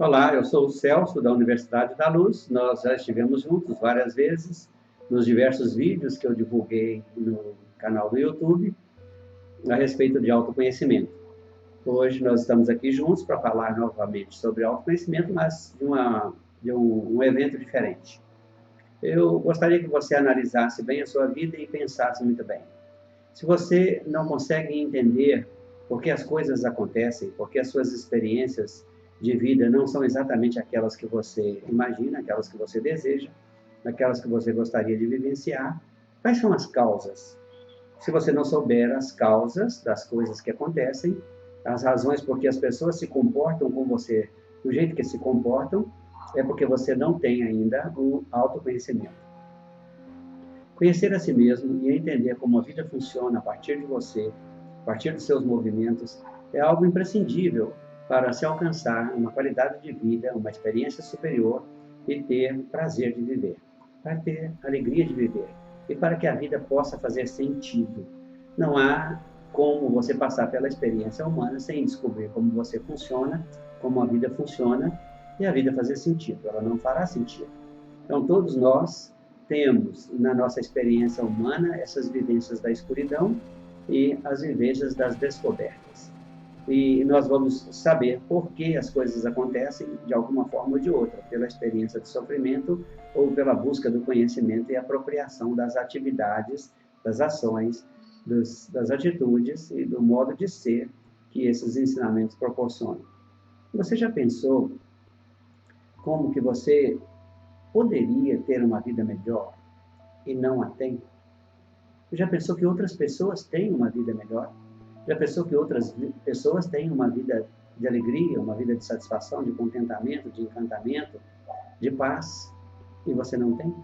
Olá, eu sou o Celso, da Universidade da Luz. Nós já estivemos juntos várias vezes nos diversos vídeos que eu divulguei no canal do YouTube a respeito de autoconhecimento. Hoje nós estamos aqui juntos para falar novamente sobre autoconhecimento, mas de um evento diferente. Eu gostaria que você analisasse bem a sua vida e pensasse muito bem. Se você não consegue entender por que as coisas acontecem, por que as suas experiências de vida não são exatamente aquelas que você imagina, aquelas que você deseja, aquelas que você gostaria de vivenciar, quais são as causas? Se você não souber as causas das coisas que acontecem, as razões por que as pessoas se comportam com você do jeito que se comportam, é porque você não tem ainda o autoconhecimento. Conhecer a si mesmo e entender como a vida funciona a partir de você, a partir dos seus movimentos, é algo imprescindível para se alcançar uma qualidade de vida, uma experiência superior e ter prazer de viver, para ter alegria de viver e para que a vida possa fazer sentido. Não há como você passar pela experiência humana sem descobrir como você funciona, como a vida funciona e a vida fazer sentido. Ela não fará sentido. Então, todos nós temos na nossa experiência humana essas vivências da escuridão e as vivências das descobertas. E nós vamos saber por que as coisas acontecem de alguma forma ou de outra, pela experiência de sofrimento ou pela busca do conhecimento e apropriação das atividades, das ações, das atitudes e do modo de ser que esses ensinamentos proporcionam. Você já pensou como que você poderia ter uma vida melhor e não a tem? Já pensou que outras pessoas têm uma vida melhor? Já pensou que outras pessoas têm uma vida de alegria, uma vida de satisfação, de contentamento, de encantamento, de paz, e você não tem?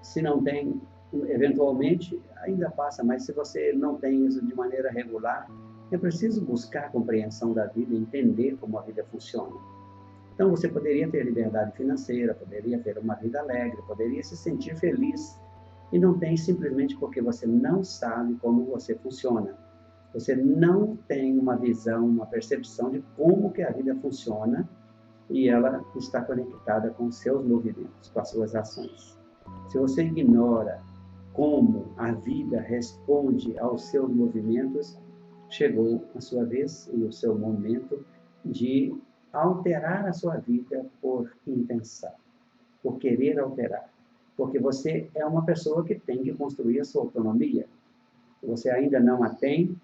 Se não tem, eventualmente, ainda passa, mas se você não tem isso de maneira regular, é preciso buscar a compreensão da vida, entender como a vida funciona. Então, você poderia ter liberdade financeira, poderia ter uma vida alegre, poderia se sentir feliz, e não tem simplesmente porque você não sabe como você funciona. Você não tem uma visão, uma percepção de como que a vida funciona e ela está conectada com os seus movimentos, com as suas ações. Se você ignora como a vida responde aos seus movimentos, chegou a sua vez e o seu momento de alterar a sua vida por intenção, por querer alterar. Porque você é uma pessoa que tem que construir a sua autonomia. Você ainda não a tem,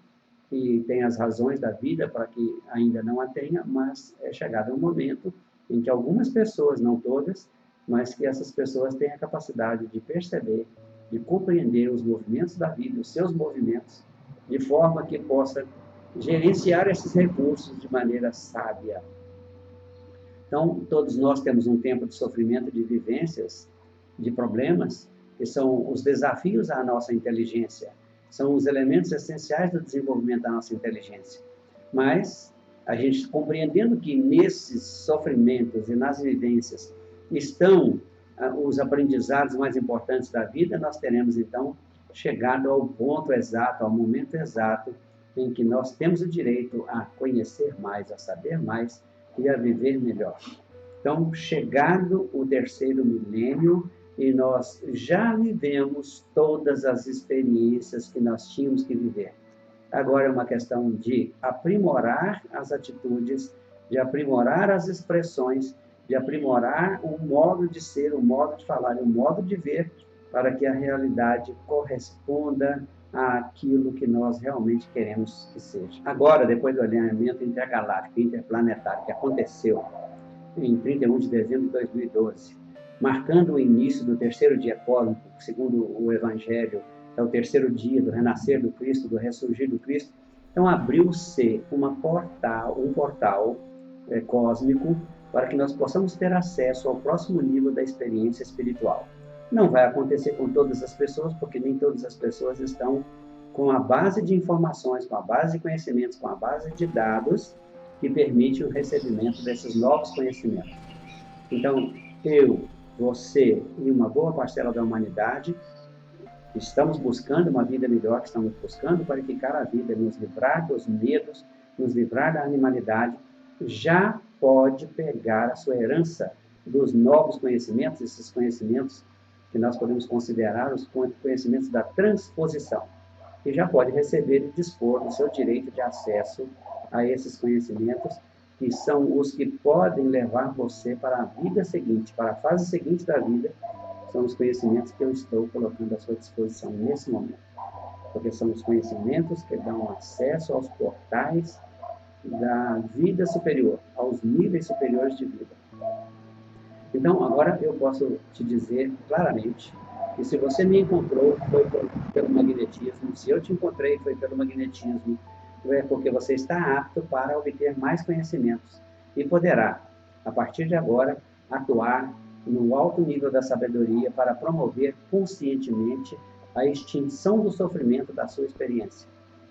e tem as razões da vida para que ainda não a tenha, mas é chegado um momento em que algumas pessoas, não todas, mas que essas pessoas têm a capacidade de perceber, de compreender os movimentos da vida, os seus movimentos, de forma que possa gerenciar esses recursos de maneira sábia. Então, todos nós temos um tempo de sofrimento, de vivências, de problemas, que são os desafios à nossa inteligência, são os elementos essenciais do desenvolvimento da nossa inteligência. Mas a gente compreendendo que nesses sofrimentos e nas vivências estão os aprendizados mais importantes da vida, nós teremos então chegado ao ponto exato, ao momento exato em que nós temos o direito a conhecer mais, a saber mais e a viver melhor. Então, chegado o terceiro milênio, e nós já vivemos todas as experiências que nós tínhamos que viver. Agora é uma questão de aprimorar as atitudes, de aprimorar as expressões, de aprimorar o modo de ser, o modo de falar, o modo de ver, para que a realidade corresponda àquilo que nós realmente queremos que seja. Agora, depois do alinhamento intergaláctico, interplanetário, que aconteceu em 31 de dezembro de 2012, marcando o início do terceiro dia cósmico, segundo o Evangelho, é o terceiro dia do renascer do Cristo, do ressurgir do Cristo. Então, abriu-se um portal cósmico para que nós possamos ter acesso ao próximo nível da experiência espiritual. Não vai acontecer com todas as pessoas, porque nem todas as pessoas estão com a base de informações, com a base de conhecimentos, com a base de dados que permite o recebimento desses novos conhecimentos. Então, você e uma boa parcela da humanidade estamos buscando uma vida melhor, estamos buscando qualificar a vida, nos livrar dos medos, nos livrar da animalidade já pode pegar a sua herança dos novos conhecimentos, esses conhecimentos que nós podemos considerar os conhecimentos da transposição, e já pode receber e dispor do seu direito de acesso a esses conhecimentos, que são os que podem levar você para a vida seguinte, para a fase seguinte da vida. São os conhecimentos que eu estou colocando à sua disposição nesse momento, porque são os conhecimentos que dão acesso aos portais da vida superior, aos níveis superiores de vida. Então, agora eu posso te dizer claramente que se você me encontrou, foi pelo magnetismo. Se eu te encontrei, foi pelo magnetismo. É porque você está apto para obter mais conhecimentos e poderá, a partir de agora, atuar no alto nível da sabedoria para promover conscientemente a extinção do sofrimento da sua experiência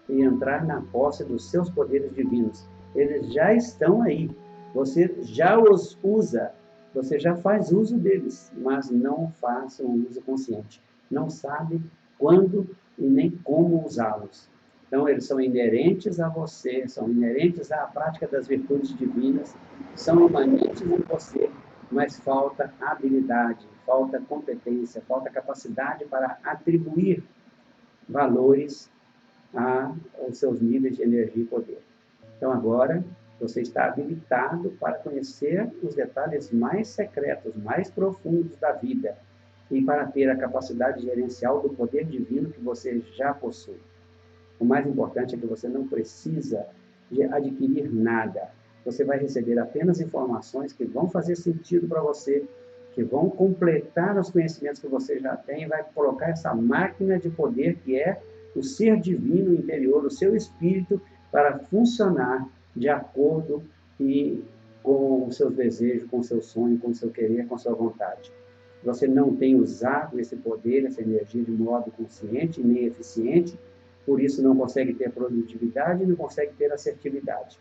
e entrar na posse dos seus poderes divinos. Eles já estão aí. Você já os usa. Você já faz uso deles, mas não faz um uso consciente. Não sabe quando e nem como usá-los. Então, eles são inerentes a você, são inerentes à prática das virtudes divinas, são imanentes em você, mas falta habilidade, falta competência, falta capacidade para atribuir valores aos seus níveis de energia e poder. Então, agora, você está habilitado para conhecer os detalhes mais secretos, mais profundos da vida e para ter a capacidade gerencial do poder divino que você já possui. O mais importante é que você não precisa de adquirir nada. Você vai receber apenas informações que vão fazer sentido para você, que vão completar os conhecimentos que você já tem, e vai colocar essa máquina de poder que é o ser divino interior, o seu espírito, para funcionar de acordo e com os seus desejos, com o seu sonho, com o seu querer, com a sua vontade. Você não tem usado esse poder, essa energia de modo consciente nem eficiente, por isso não consegue ter produtividade e não consegue ter assertividade.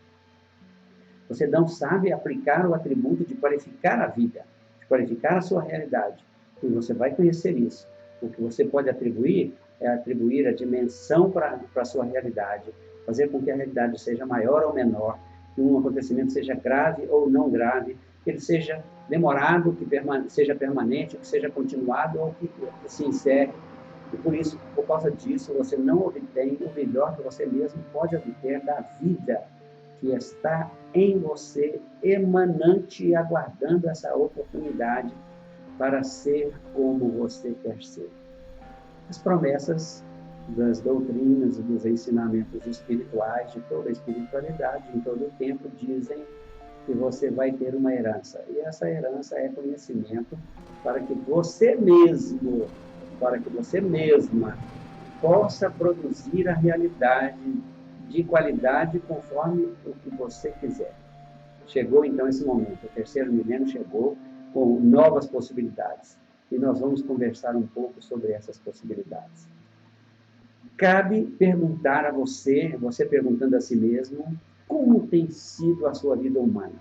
Você não sabe aplicar o atributo de qualificar a vida, de qualificar a sua realidade. E você vai conhecer isso. O que você pode atribuir é atribuir a dimensão para a sua realidade, fazer com que a realidade seja maior ou menor, que um acontecimento seja grave ou não grave, que ele seja demorado, que seja permanente, que seja continuado ou que se encerre. E por isso, por causa disso, você não obtém o melhor que você mesmo pode obter da vida que está em você, emanante e aguardando essa oportunidade para ser como você quer ser. As promessas das doutrinas e dos ensinamentos espirituais, de toda a espiritualidade, em todo o tempo, dizem que você vai ter uma herança. E essa herança é conhecimento para que você mesmo, para que você mesma possa produzir a realidade de qualidade conforme o que você quiser. Chegou então esse momento, o terceiro milênio chegou com novas possibilidades. E nós vamos conversar um pouco sobre essas possibilidades. Cabe perguntar a você, você perguntando a si mesmo, como tem sido a sua vida humana?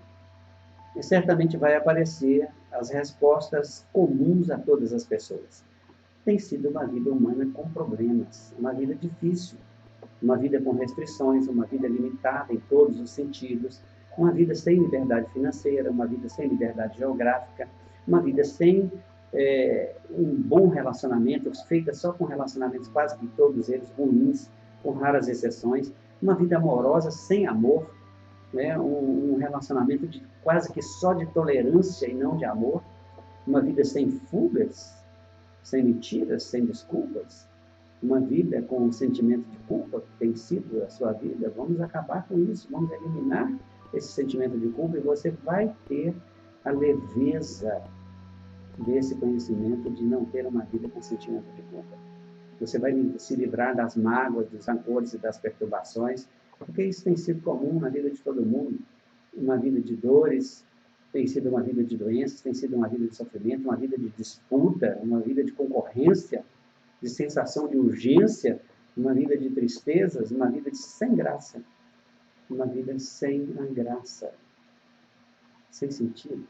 E certamente vai aparecer as respostas comuns a todas as pessoas. Tem sido uma vida humana com problemas, uma vida difícil, uma vida com restrições, uma vida limitada em todos os sentidos, uma vida sem liberdade financeira, uma vida sem liberdade geográfica, uma vida sem um bom relacionamento, feita só com relacionamentos quase que todos eles ruins, com raras exceções, uma vida amorosa sem amor, né? Um relacionamento de quase que só de tolerância e não de amor, uma vida sem fugas, sem mentiras, sem desculpas, uma vida com um sentimento de culpa que tem sido a sua vida. Vamos acabar com isso, vamos eliminar esse sentimento de culpa e você vai ter a leveza desse conhecimento de não ter uma vida com sentimento de culpa. Você vai se livrar das mágoas, dos rancores e das perturbações, porque isso tem sido comum na vida de todo mundo. Uma vida de dores, tem sido uma vida de doenças, tem sido uma vida de sofrimento, uma vida de disputa, uma vida de concorrência, de sensação de urgência, uma vida de tristezas, uma vida de sem graça, uma vida sem a graça, sem sentido.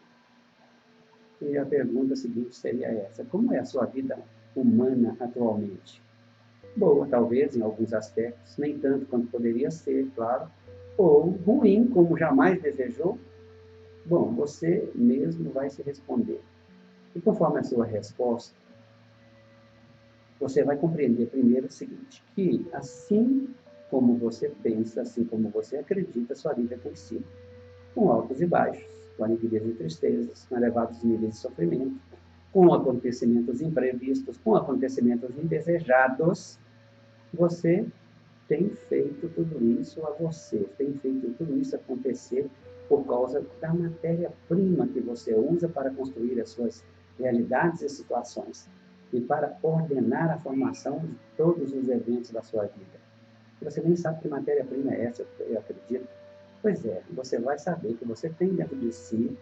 E a pergunta seguinte seria essa: como é a sua vida humana atualmente? Boa, talvez, em alguns aspectos, nem tanto quanto poderia ser, claro, ou ruim, como jamais desejou? Bom, você mesmo vai se responder. E conforme a sua resposta, você vai compreender primeiro o seguinte, que assim como você pensa, assim como você acredita, sua vida tem sido com altos e baixos, com alegrias e tristezas, com elevados níveis de sofrimento, com acontecimentos imprevistos, com acontecimentos indesejados. Você tem feito tudo isso a você, tem feito tudo isso acontecer por causa da matéria-prima que você usa para construir as suas realidades e situações e para ordenar a formação de todos os eventos da sua vida. Você nem sabe que matéria-prima é essa, eu acredito. Pois é, você vai saber que você tem dentro de si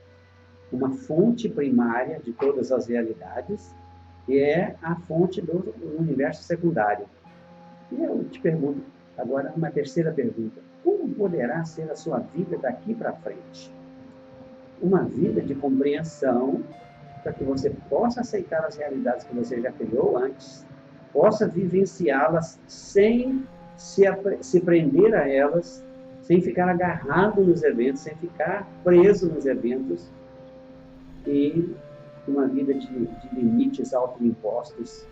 uma fonte primária de todas as realidades, que é a fonte do universo secundário. E eu te pergunto agora uma terceira pergunta. Como poderá ser a sua vida daqui para frente? Uma vida de compreensão para que você possa aceitar as realidades que você já criou antes, possa vivenciá-las sem se prender a elas, sem ficar agarrado nos eventos, sem ficar preso nos eventos, e uma vida de limites autoimpostos,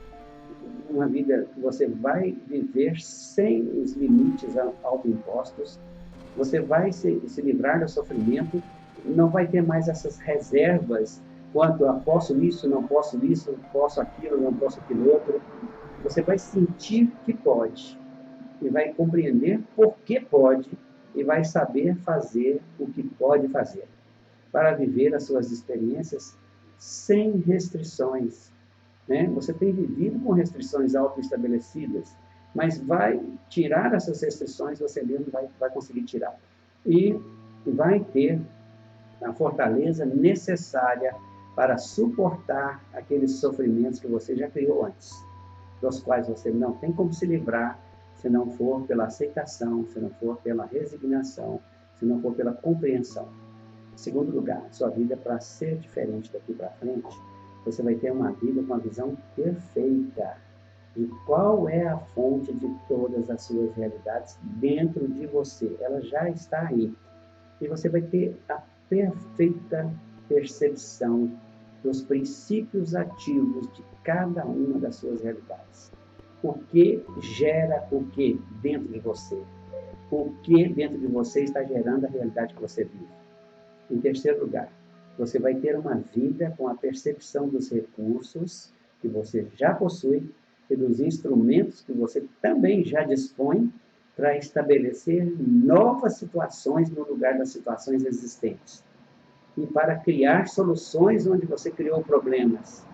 uma vida que você vai viver sem os limites autoimpostos, você vai se livrar do sofrimento, não vai ter mais essas reservas quanto a posso isso, não posso isso, posso aquilo, não posso aquilo outro. Você vai sentir que pode e vai compreender por que pode e vai saber fazer o que pode fazer para viver as suas experiências sem restrições, né? Você tem vivido com restrições autoestabelecidas, mas vai tirar essas restrições, você mesmo vai conseguir tirar. E vai ter a fortaleza necessária para suportar aqueles sofrimentos que você já criou antes, dos quais você não tem como se livrar se não for pela aceitação, se não for pela resignação, se não for pela compreensão. Em segundo lugar, sua vida, para ser diferente daqui para frente, você vai ter uma vida com a visão perfeita de qual é a fonte de todas as suas realidades dentro de você. Ela já está aí. E você vai ter a perfeita percepção dos princípios ativos de cada uma das suas realidades. O que gera o que dentro de você? O que dentro de você está gerando a realidade que você vive? Em terceiro lugar, você vai ter uma vida com a percepção dos recursos que você já possui e dos instrumentos que você também já dispõe para estabelecer novas situações no lugar das situações existentes e para criar soluções onde você criou problemas.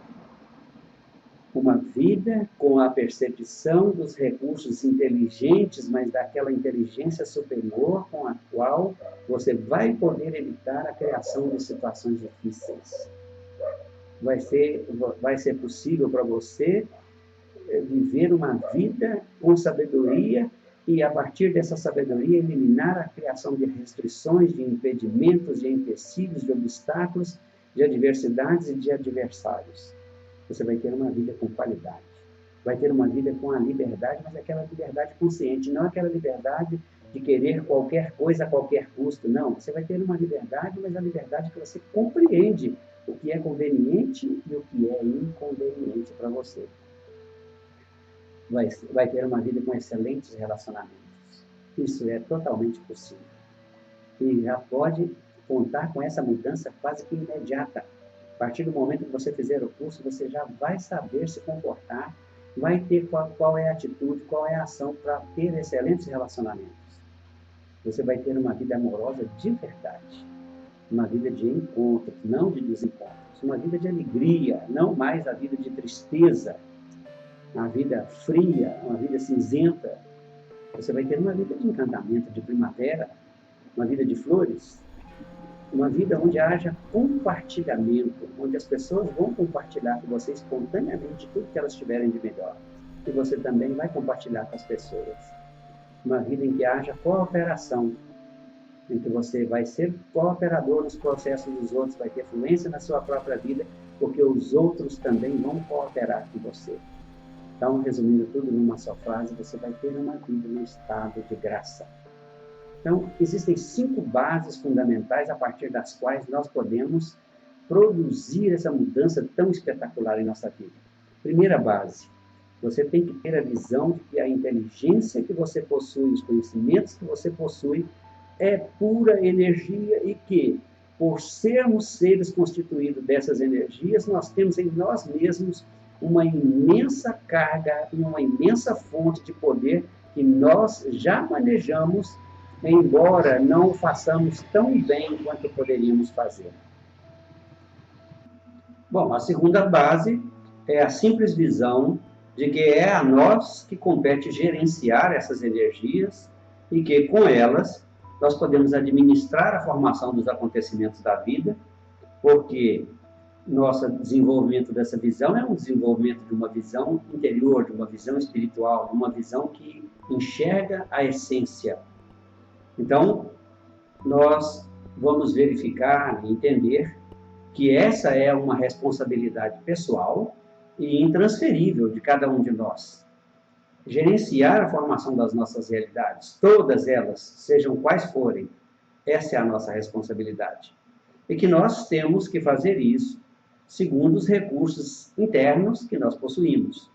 Uma vida com a percepção dos recursos inteligentes, mas daquela inteligência superior com a qual você vai poder evitar a criação de situações difíceis. Vai ser possível para você viver uma vida com sabedoria e, a partir dessa sabedoria, eliminar a criação de restrições, de impedimentos, de empecilhos, de obstáculos, de adversidades e de adversários. Você vai ter uma vida com qualidade. Vai ter uma vida com a liberdade, mas aquela liberdade consciente, não aquela liberdade de querer qualquer coisa a qualquer custo. Não, você vai ter uma liberdade, mas a liberdade que você compreende o que é conveniente e o que é inconveniente para você. Vai ter uma vida com excelentes relacionamentos. Isso é totalmente possível. E já pode contar com essa mudança quase que imediata. A partir do momento que você fizer o curso, você já vai saber se comportar, vai ter qual é a atitude, qual é a ação para ter excelentes relacionamentos. Você vai ter uma vida amorosa de verdade, uma vida de encontros, não de desencontros, uma vida de alegria, não mais a vida de tristeza, uma vida fria, uma vida cinzenta. Você vai ter uma vida de encantamento, de primavera, uma vida de flores, uma vida onde haja compartilhamento, onde as pessoas vão compartilhar com você espontaneamente tudo que elas tiverem de melhor. E você também vai compartilhar com as pessoas. Uma vida em que haja cooperação, em que você vai ser cooperador nos processos dos outros, vai ter fluência na sua própria vida, porque os outros também vão cooperar com você. Então, resumindo tudo numa só frase, você vai ter uma vida no estado de graça. Então, existem 5 bases fundamentais a partir das quais nós podemos produzir essa mudança tão espetacular em nossa vida. Primeira base, você tem que ter a visão de que a inteligência que você possui, os conhecimentos que você possui, é pura energia e que, por sermos seres constituídos dessas energias, nós temos em nós mesmos uma imensa carga e uma imensa fonte de poder que nós já manejamos, embora não o façamos tão bem quanto poderíamos fazer. Bom, a segunda base é a simples visão de que é a nós que compete gerenciar essas energias e que, com elas, nós podemos administrar a formação dos acontecimentos da vida, porque nosso desenvolvimento dessa visão é um desenvolvimento de uma visão interior, de uma visão espiritual, de uma visão que enxerga a essência. Então, nós vamos verificar e entender que essa é uma responsabilidade pessoal e intransferível de cada um de nós. Gerenciar a formação das nossas realidades, todas elas, sejam quais forem, essa é a nossa responsabilidade. E que nós temos que fazer isso segundo os recursos internos que nós possuímos.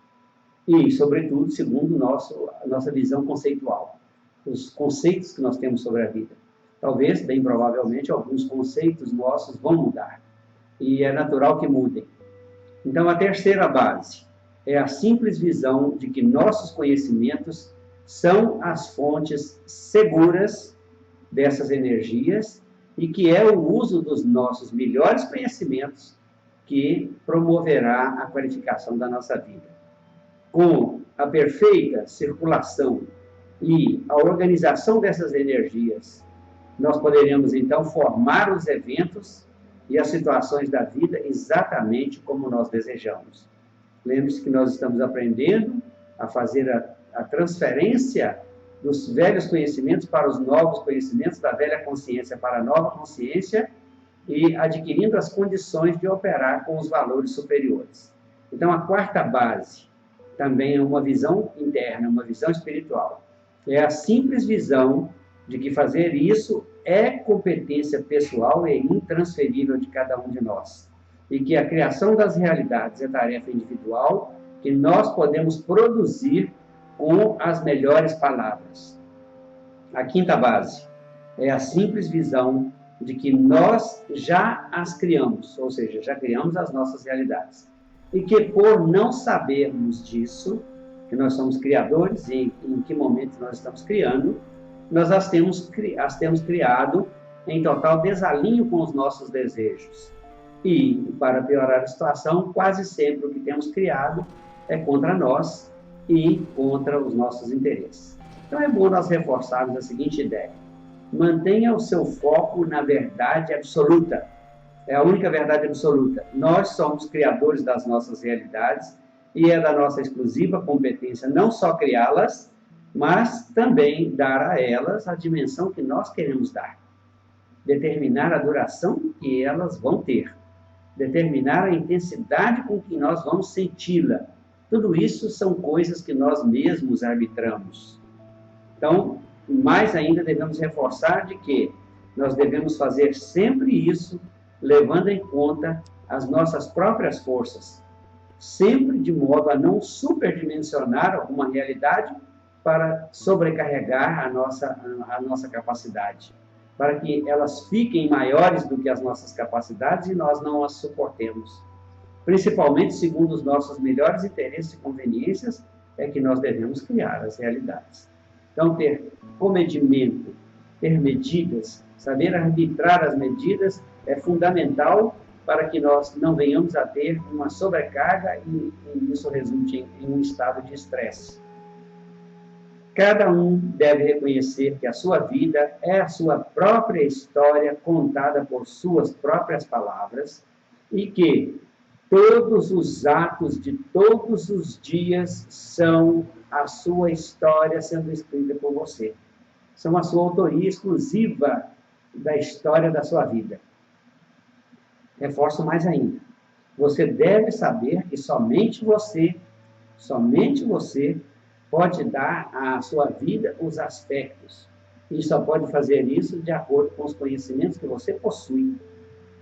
E, sobretudo, segundo a nossa visão conceitual, os conceitos que nós temos sobre a vida. Talvez, bem provavelmente, alguns conceitos nossos vão mudar. E é natural que mudem. Então, a terceira base é a simples visão de que nossos conhecimentos são as fontes seguras dessas energias e que é o uso dos nossos melhores conhecimentos que promoverá a qualificação da nossa vida. Com a perfeita circulação e a organização dessas energias, nós poderemos, então, formar os eventos e as situações da vida exatamente como nós desejamos. Lembre-se que nós estamos aprendendo a fazer a transferência dos velhos conhecimentos para os novos conhecimentos, da velha consciência para a nova consciência, e adquirindo as condições de operar com os valores superiores. Então, a quarta base também é uma visão interna, uma visão espiritual. É a simples visão de que fazer isso é competência pessoal e intransferível de cada um de nós. E que a criação das realidades é tarefa individual que nós podemos produzir com as melhores palavras. A quinta base é a simples visão de que nós já as criamos, ou seja, já criamos as nossas realidades. E que por não sabermos disso, que nós somos criadores e em que momento nós estamos criando, nós as temos criado em total desalinho com os nossos desejos. E, para piorar a situação, quase sempre o que temos criado é contra nós e contra os nossos interesses. Então é bom nós reforçarmos a seguinte ideia: mantenha o seu foco na verdade absoluta. É a única verdade absoluta. Nós somos criadores das nossas realidades e é da nossa exclusiva competência não só criá-las, mas também dar a elas a dimensão que nós queremos dar. Determinar a duração que elas vão ter. Determinar a intensidade com que nós vamos senti-la. Tudo isso são coisas que nós mesmos arbitramos. Então, mais ainda devemos reforçar de que nós devemos fazer sempre isso, levando em conta as nossas próprias forças, sempre de modo a não superdimensionar alguma realidade para sobrecarregar a nossa capacidade, para que elas fiquem maiores do que as nossas capacidades e nós não as suportemos. Principalmente segundo os nossos melhores interesses e conveniências, é que nós devemos criar as realidades. Então, ter comedimento, ter medidas, saber arbitrar as medidas é fundamental para que nós não venhamos a ter uma sobrecarga e isso resulte em um estado de estresse. Cada um deve reconhecer que a sua vida é a sua própria história contada por suas próprias palavras e que todos os atos de todos os dias são a sua história sendo escrita por você. São a sua autoria exclusiva da história da sua vida. Reforço mais ainda. Você deve saber que somente você pode dar à sua vida os aspectos, E só pode fazer isso de acordo com os conhecimentos que você possui,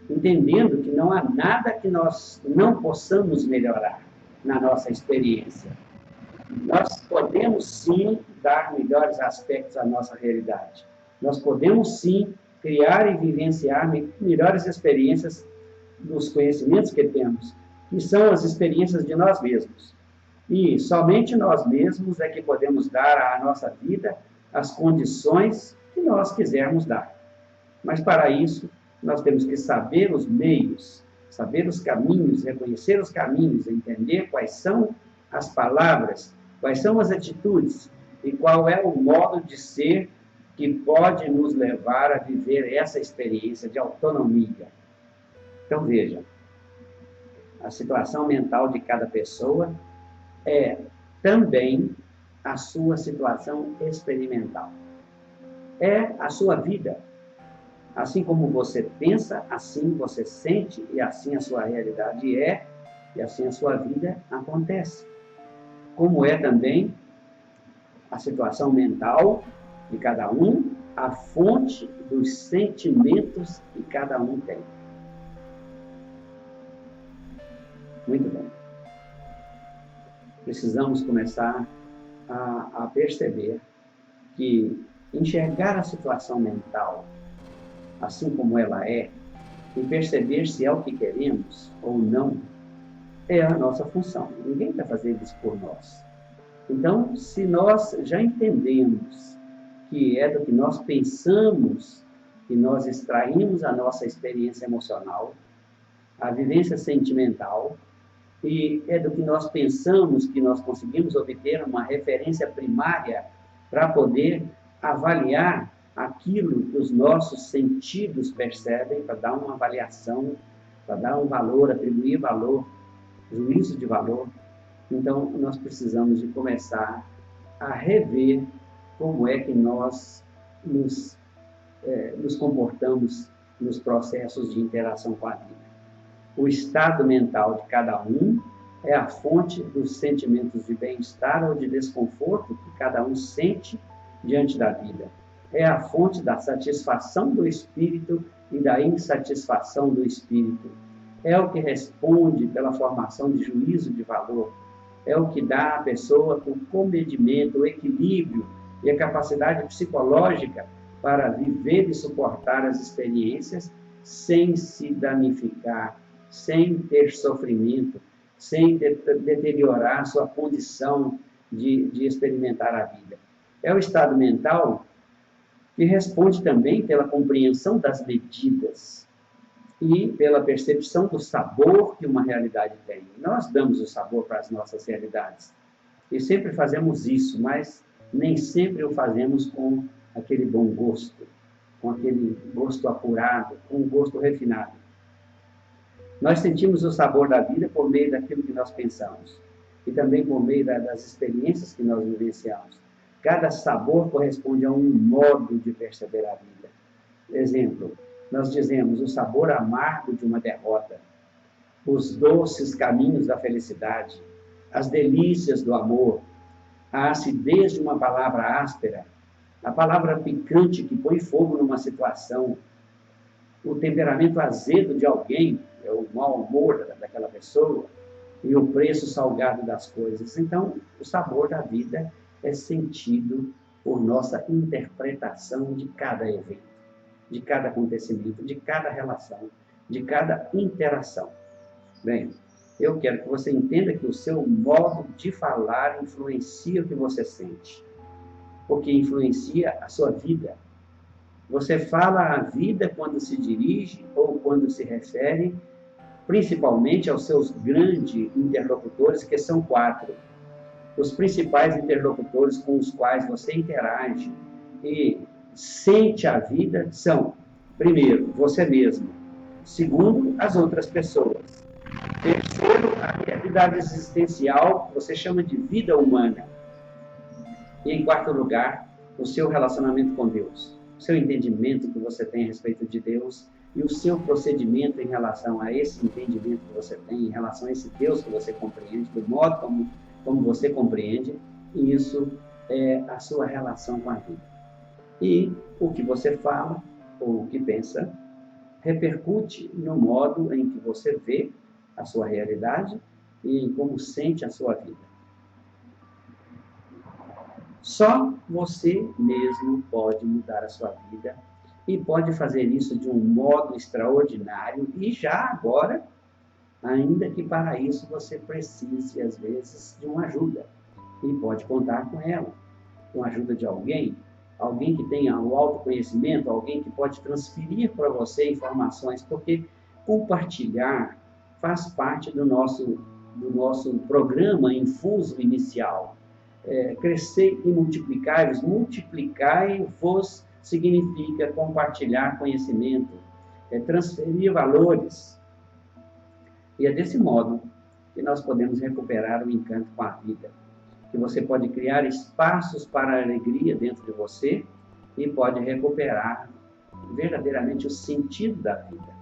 entendendo que não há nada que nós não possamos melhorar na nossa experiência. Nós podemos sim dar melhores aspectos à nossa realidade. Nós podemos sim criar e vivenciar melhores experiências dos conhecimentos que temos, que são as experiências de nós mesmos. E somente nós mesmos é que podemos dar à nossa vida as condições que nós quisermos dar. Mas para isso, nós temos que saber os meios, saber os caminhos, reconhecer os caminhos, entender quais são as palavras, quais são as atitudes e qual é o modo de ser que pode nos levar a viver essa experiência de autonomia. Então, veja, a situação mental de cada pessoa é também a sua situação experimental. É a sua vida. Assim como você pensa, assim você sente, e assim a sua realidade é, e assim a sua vida acontece. Como é também a situação mental de cada um, a fonte dos sentimentos que cada um tem. Muito bem. Precisamos começar a perceber que enxergar a situação mental assim como ela é, e perceber se é o que queremos ou não, é a nossa função. Ninguém está fazendo isso por nós. Então, se nós já entendemos que é do que nós pensamos, que nós extraímos a nossa experiência emocional, a vivência sentimental, e é do que nós pensamos que nós conseguimos obter uma referência primária para poder avaliar aquilo que os nossos sentidos percebem, para dar uma avaliação, para dar um valor, atribuir valor, juízo de valor. Então, nós precisamos de começar a rever como é que nós nos comportamos nos processos de interação com a vida. O estado mental de cada um é a fonte dos sentimentos de bem-estar ou de desconforto que cada um sente diante da vida. É a fonte da satisfação do espírito e da insatisfação do espírito. É o que responde pela formação de juízo de valor. É o que dá à pessoa o comedimento, o equilíbrio e a capacidade psicológica para viver e suportar as experiências sem se danificar, sem ter sofrimento, sem deteriorar sua condição de experimentar a vida. É o estado mental que responde também pela compreensão das medidas e pela percepção do sabor que uma realidade tem. Nós damos o sabor para as nossas realidades e sempre fazemos isso, mas nem sempre o fazemos com aquele bom gosto, com aquele gosto apurado, com um gosto refinado. Nós sentimos o sabor da vida por meio daquilo que nós pensamos e também por meio das experiências que nós vivenciamos. Cada sabor corresponde a um modo de perceber a vida. Exemplo, nós dizemos o sabor amargo de uma derrota, os doces caminhos da felicidade, as delícias do amor, a acidez de uma palavra áspera, a palavra picante que põe fogo numa situação, o temperamento azedo de alguém, o mau humor daquela pessoa, e o preço salgado das coisas. Então, o sabor da vida é sentido por nossa interpretação de cada evento, de cada acontecimento, de cada relação, de cada interação. Bem, eu quero que você entenda que o seu modo de falar influencia o que você sente, porque influencia a sua vida. Você fala a vida quando se dirige ou quando se refere, principalmente aos seus grandes interlocutores, que são 4. Os principais interlocutores com os quais você interage e sente a vida são, primeiro, você mesmo. Segundo, as outras pessoas. Terceiro, a realidade existencial, que você chama de vida humana. E, em quarto lugar, o seu relacionamento com Deus. O seu entendimento que você tem a respeito de Deus e o seu procedimento em relação a esse entendimento que você tem, em relação a esse Deus que você compreende, do modo como você compreende, e isso é a sua relação com a vida. E o que você fala ou o que pensa repercute no modo em que você vê a sua realidade e em como sente a sua vida. Só você mesmo pode mudar a sua vida e pode fazer isso de um modo extraordinário e já agora, ainda que para isso você precise, às vezes, de uma ajuda. E pode contar com ela, com a ajuda de alguém, alguém que tenha o autoconhecimento, alguém que pode transferir para você informações, porque compartilhar faz parte do nosso programa infuso inicial. Crescer e multiplicai-vos, multiplicai-vos significa compartilhar conhecimento, transferir valores. E é desse modo que nós podemos recuperar o encanto com a vida. Que você pode criar espaços para a alegria dentro de você e pode recuperar verdadeiramente o sentido da vida.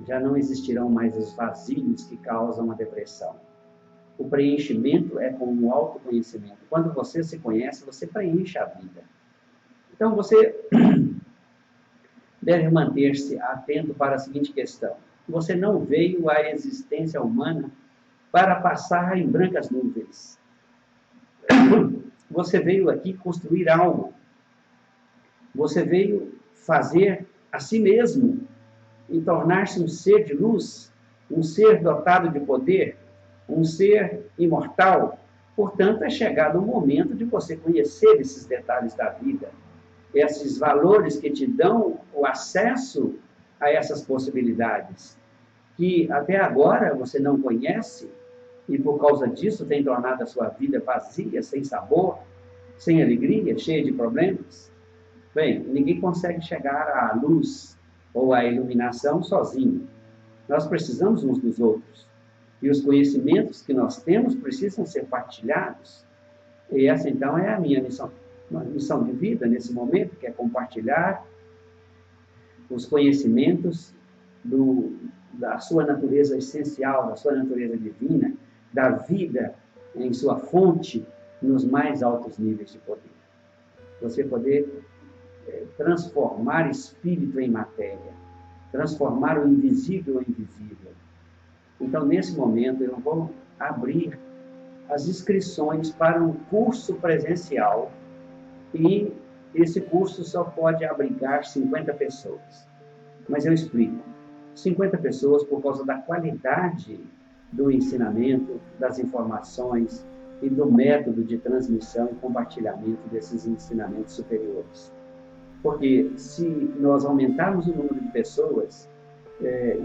Já não existirão mais os vazios que causam a depressão. O preenchimento é com o autoconhecimento. Quando você se conhece, você preenche a vida. Então, você deve manter-se atento para a seguinte questão. Você não veio à existência humana para passar em brancas nuvens. Você veio aqui construir algo. Você veio fazer a si mesmo e tornar-se um ser de luz, um ser dotado de poder, um ser imortal. Portanto, é chegado o momento de você conhecer esses detalhes da vida, esses valores que te dão o acesso a essas possibilidades, que até agora você não conhece, e por causa disso tem tornado a sua vida vazia, sem sabor, sem alegria, cheia de problemas. Bem, ninguém consegue chegar à luz ou à iluminação sozinho. Nós precisamos uns dos outros. E os conhecimentos que nós temos precisam ser partilhados. E essa, então, é a minha missão, uma missão de vida nesse momento, que é compartilhar os conhecimentos da sua natureza essencial, da sua natureza divina, da vida em sua fonte, nos mais altos níveis de poder. Você poder transformar espírito em matéria, transformar o invisível em visível. Então, nesse momento, eu vou abrir as inscrições para um curso presencial e esse curso só pode abrigar 50 pessoas. Mas eu explico. 50 pessoas por causa da qualidade do ensinamento, das informações e do método de transmissão e compartilhamento desses ensinamentos superiores. Porque se nós aumentarmos o número de pessoas,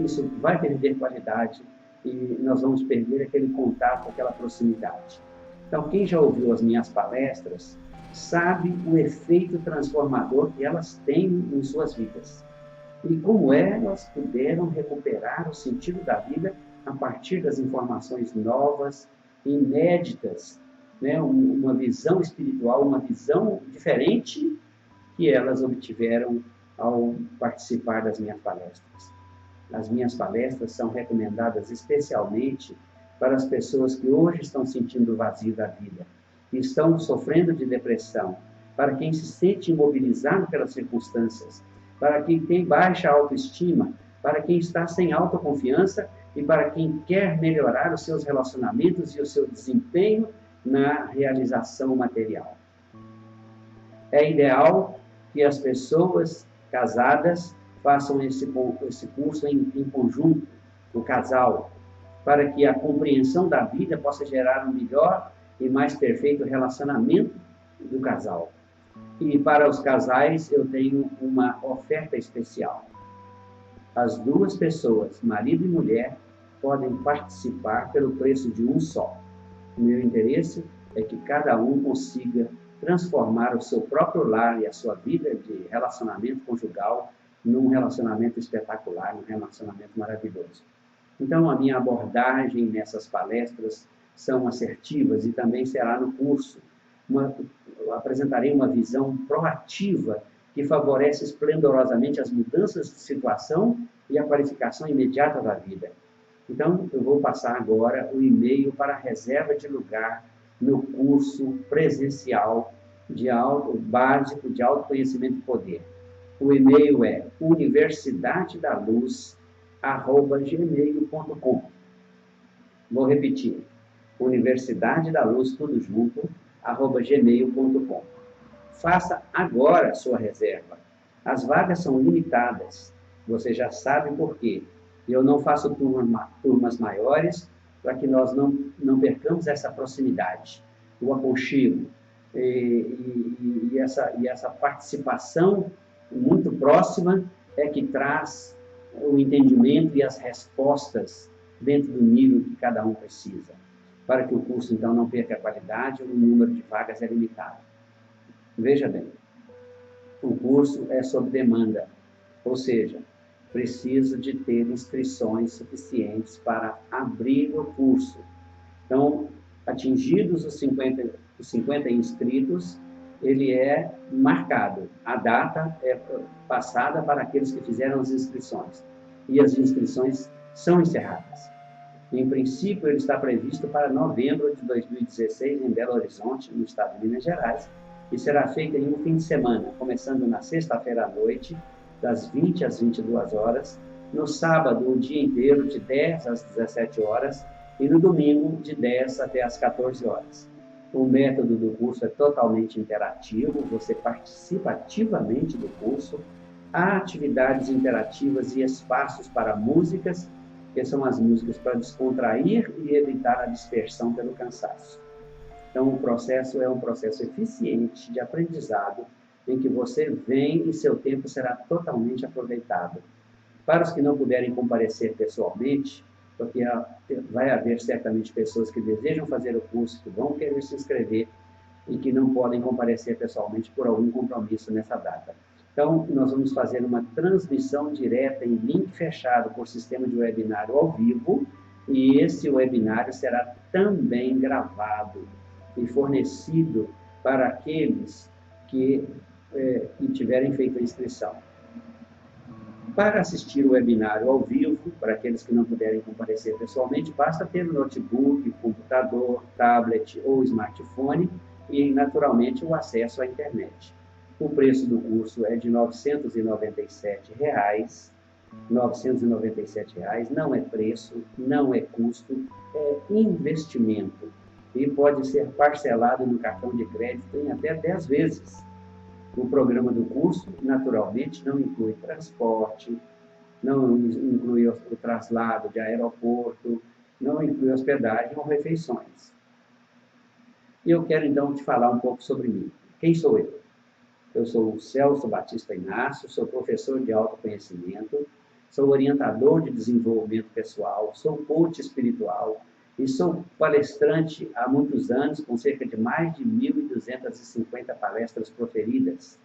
isso vai perder qualidade e nós vamos perder aquele contato, aquela proximidade. Então, quem já ouviu as minhas palestras sabe o efeito transformador que elas têm em suas vidas. E como elas puderam recuperar o sentido da vida a partir das informações novas, inéditas, né? Uma visão espiritual, uma visão diferente que elas obtiveram ao participar das minhas palestras. As minhas palestras são recomendadas especialmente para as pessoas que hoje estão sentindo o vazio da vida, que estão sofrendo de depressão, para quem se sente imobilizado pelas circunstâncias, para quem tem baixa autoestima, para quem está sem autoconfiança e para quem quer melhorar os seus relacionamentos e o seu desempenho na realização material. É ideal que as pessoas casadas façam esse curso em conjunto, o casal, para que a compreensão da vida possa gerar um melhor e mais perfeito relacionamento do casal. E para os casais eu tenho uma oferta especial. As duas pessoas, marido e mulher, podem participar pelo preço de um só. O meu interesse é que cada um consiga transformar o seu próprio lar e a sua vida de relacionamento conjugal num relacionamento espetacular, num relacionamento maravilhoso. Então, a minha abordagem nessas palestras são assertivas e também será no curso. Apresentarei uma visão proativa que favorece esplendorosamente as mudanças de situação e a qualificação imediata da vida. Então, eu vou passar agora o e-mail para a reserva de lugar no curso presencial básico de autoconhecimento e poder. O e-mail é universidadedaluz@gmail.com. Vou repetir, Universidade da Luz, tudo junto, @gmail.com. Faça agora a sua reserva. As vagas são limitadas, você já sabe por quê. Eu não faço turmas maiores para que nós não percamos essa proximidade, o aconchego e essa participação muito próxima é que traz o entendimento e as respostas dentro do nível que cada um precisa, para que o curso, então, não perca a qualidade, o número de vagas é limitado. Veja bem, o curso é sob demanda, ou seja, preciso de ter inscrições suficientes para abrir o curso. Então, atingidos os 50 inscritos, ele é marcado. A data é passada para aqueles que fizeram as inscrições. E as inscrições são encerradas. Em princípio, ele está previsto para novembro de 2016, em Belo Horizonte, no estado de Minas Gerais, e será feito em um fim de semana, começando na sexta-feira à noite, das 20 às 22 horas, no sábado, o dia inteiro, de 10 às 17 horas, e no domingo, de 10 até às 14 horas. O método do curso é totalmente interativo, você participa ativamente do curso, há atividades interativas e espaços para músicas, que são as músicas para descontrair e evitar a dispersão pelo cansaço. Então, o processo é um processo eficiente de aprendizado, em que você vem e seu tempo será totalmente aproveitado. Para os que não puderem comparecer pessoalmente, porque vai haver certamente pessoas que desejam fazer o curso, que vão querer se inscrever e que não podem comparecer pessoalmente por algum compromisso nessa data. Então, nós vamos fazer uma transmissão direta em link fechado por sistema de webinário ao vivo, e esse webinário será também gravado e fornecido para aqueles que tiverem feito a inscrição. Para assistir o webinário ao vivo, para aqueles que não puderem comparecer pessoalmente, basta ter um notebook, computador, tablet ou smartphone e, naturalmente, o acesso à internet. O preço do curso é de R$ 997. R$ 997 não é preço, não é custo, é investimento. E pode ser parcelado no cartão de crédito em até 10 vezes. O programa do curso, naturalmente, não inclui transporte, não inclui o traslado de aeroporto, não inclui hospedagem ou refeições. E eu quero, então, te falar um pouco sobre mim. Quem sou eu? Eu sou o Celso Batista Inácio, sou professor de autoconhecimento, sou orientador de desenvolvimento pessoal, sou coach espiritual e sou palestrante há muitos anos, com cerca de mais de 1.250 palestras proferidas.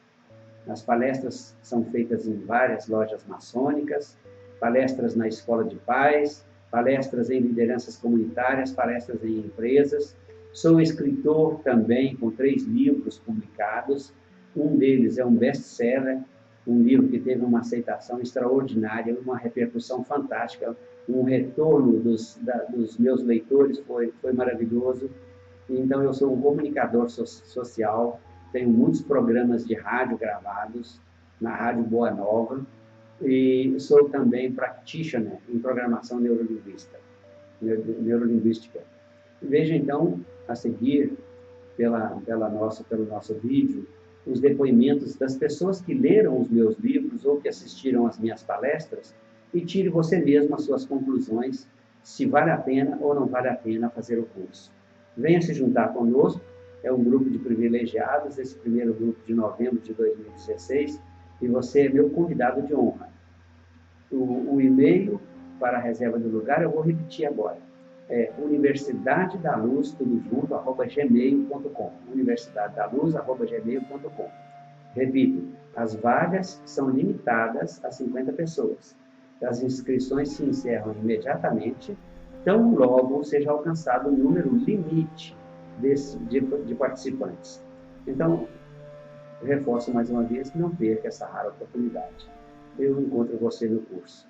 As palestras são feitas em várias lojas maçônicas, palestras na Escola de Paz, palestras em lideranças comunitárias, palestras em empresas. Sou escritor também, com 3 livros publicados. Um deles é um best-seller, um livro que teve uma aceitação extraordinária, uma repercussão fantástica, um retorno dos meus leitores foi maravilhoso. Então, eu sou um comunicador social, tenho muitos programas de rádio gravados na Rádio Boa Nova e sou também practitioner em programação neurolinguística. Veja, então, a seguir, pelo nosso vídeo, os depoimentos das pessoas que leram os meus livros ou que assistiram às minhas palestras e tire você mesmo as suas conclusões, se vale a pena ou não vale a pena fazer o curso. Venha se juntar conosco, é um grupo de privilegiados, esse primeiro grupo de novembro de 2016, e você é meu convidado de honra. O e-mail para a reserva do lugar eu vou repetir agora. É universidadedaluz, tudo junto, @gmail.com. universidadedaluz@gmail.com. Repito, as vagas são limitadas a 50 pessoas. As inscrições se encerram imediatamente, tão logo seja alcançado o número limite de participantes. Então, reforço mais uma vez, não perca essa rara oportunidade. Eu encontro você no curso.